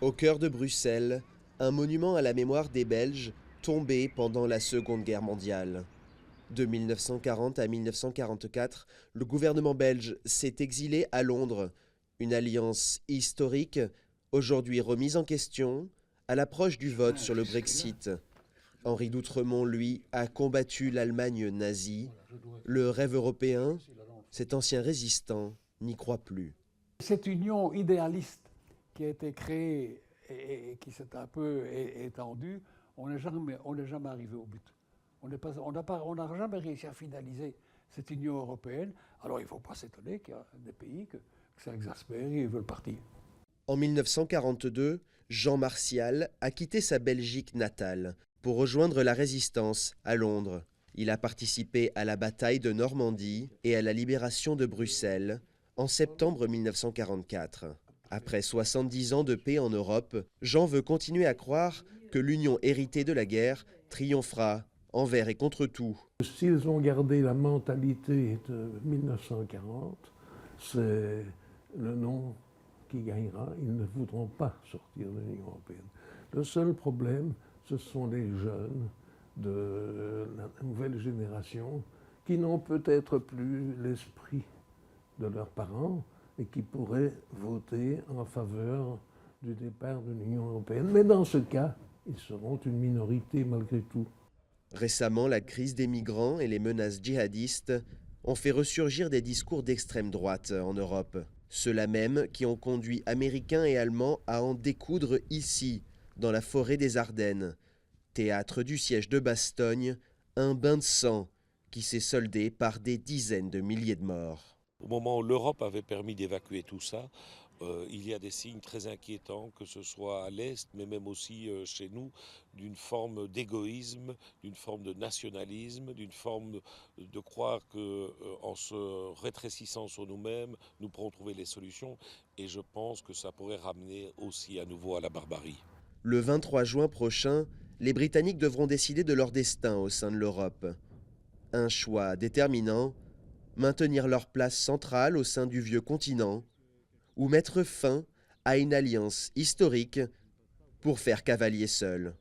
Au cœur de Bruxelles, un monument à la mémoire des Belges tombés pendant la Seconde Guerre mondiale. De 1940 à 1944, le gouvernement belge s'est exilé à Londres, une alliance historique, aujourd'hui remise en question, à l'approche du vote sur le Brexit. Henri d'Outremont, lui, a combattu l'Allemagne nazie. Le rêve européen, cet ancien résistant, n'y croit plus. Cette union idéaliste qui a été créée et qui s'est un peu étendue, on n'est jamais arrivé au but. On n'a jamais réussi à finaliser cette Union européenne. Alors il ne faut pas s'étonner qu'il y a des pays que ça exaspère et ils veulent partir. En 1942, Jean Martial a quitté sa Belgique natale pour rejoindre la résistance à Londres. Il a participé à la bataille de Normandie et à la libération de Bruxelles en septembre 1944. Après 70 ans de paix en Europe, Jean veut continuer à croire que l'union héritée de la guerre triomphera envers et contre tout. S'ils ont gardé la mentalité de 1940, c'est le non qui gagnera. Ils ne voudront pas sortir de l'Union européenne. Le seul problème, ce sont les jeunes de la nouvelle génération qui n'ont peut-être plus l'esprit de leurs parents et qui pourraient voter en faveur du départ de l'Union européenne. Mais dans ce cas, ils seront une minorité malgré tout. Récemment, la crise des migrants et les menaces djihadistes ont fait ressurgir des discours d'extrême droite en Europe. Ceux-là même qui ont conduit Américains et Allemands à en découdre ici, dans la forêt des Ardennes. Théâtre du siège de Bastogne, un bain de sang qui s'est soldé par des dizaines de milliers de morts. Au moment où l'Europe avait permis d'évacuer tout ça, il y a des signes très inquiétants, que ce soit à l'Est, mais même aussi chez nous, d'une forme d'égoïsme, d'une forme de nationalisme, d'une forme de croire qu'en se rétrécissant sur nous-mêmes, nous pourrons trouver les solutions. Et je pense que ça pourrait ramener aussi à nouveau à la barbarie. Le 23 juin prochain, les Britanniques devront décider de leur destin au sein de l'Europe. Un choix déterminant, maintenir leur place centrale au sein du vieux continent, ou mettre fin à une alliance historique pour faire cavalier seul.